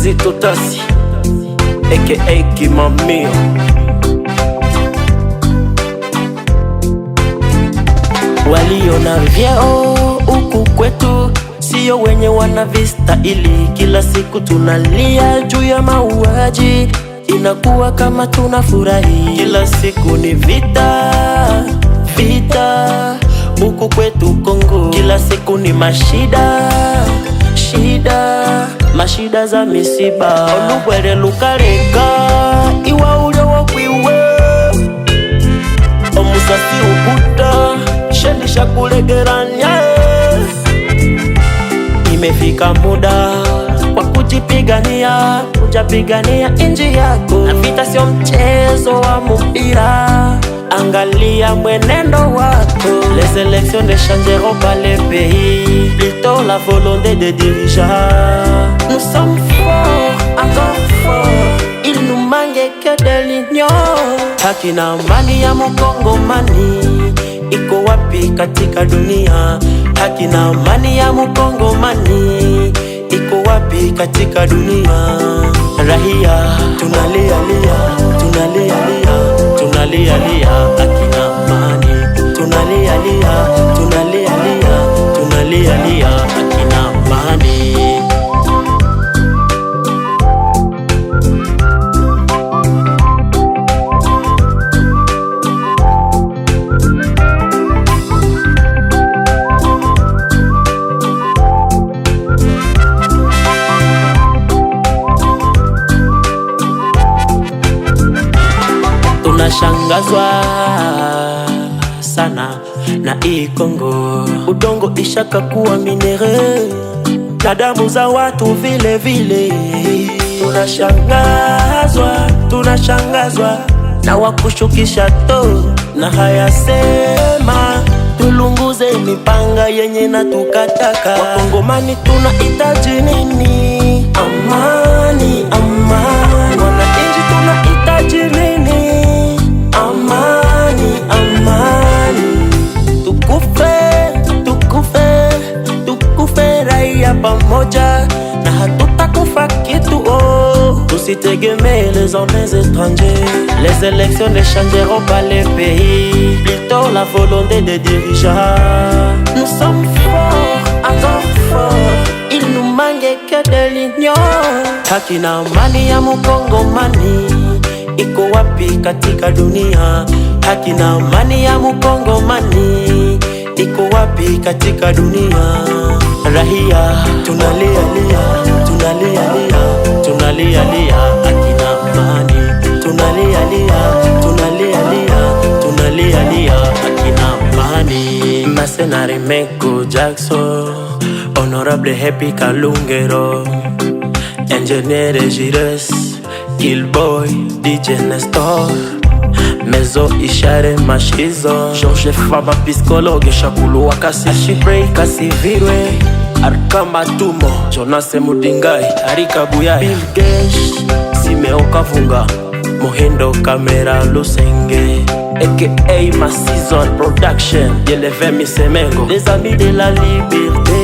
Zito Tasi aka Kimamio. Waliona vyeo huku kwetu, sio wenye wanavistahili. Kila siku tunalia juu ya mauaji, inakuwa kama tunafurahi. Kila siku ni vita, vita huku kwetu Kongo. Kila siku ni mashida, shida, mashida za misiba. Olubwere lukareka iwa ulio wakwiwe, omusasi ukuta shendisha kulegeranya. Imefika muda kwa kujipigania, kujapigania inji yako. Na vita sio mchezo wa mpira, angalia mwenendo wako. Les élections ne changeront pas les pays, plutôt la volonté des dirigeants. Nous sommes forts, encore forts, il nous manque que de l'union. Haki na amani ya Mkongomani iko wapi katika dunia? Haki na amani ya Mkongomani iko wapi katika dunia? Rahia tunalia lia, tunalia lia, tunalia lia. Haki na amani tunalia lia, tunalia lia, tunalia lia. Haki na amani. Tunashangazwa sana na hii Kongo, udongo ishaka kuwa minere na damu za watu vile vile. Tunashangazwa na wakushukisha to na hayasema tulunguze mipanga yenye na tukataka. Wakongomani tunahitaji nini? Amani, amani. Wananchi tunahitaji nini? Amani, amani. Tukufe raia pamoja, na hatutakufa kitu Tusitegemee les hommes étrangers. Les élections ne changeront pas les pays, plutôt la volonté des dirigeants. Nous sommes forts, encore forts, il nous manque que de l'union. Haki na amani ya Mkongomani iko wapi katika dunia? Haki na amani ya Mkongomani iko wapi katika dunia? Rahia tunalia lia, tunalia lia, tunalia lia. Haki na amani tunalia lia, tunalia lia, tunalia lia. Haki na amani. Mercenary Meko Jackson, Honorable Happy Kalungero, Engineer Gires, Killboy, DJ Nestor, Mezo Ishare Mashizo, George Faba Psikologe Shakulu Wakasi, Ashibray Kasivirwe, Arkama Tumo, Jonas Mudingai, Arika Buyaya, Bill Gesh, Simeo Kavunga, Mohendo Kamera Lusenge, a.k.a. Masizon Production, Yeleve Misemengo, les amis de la liberté.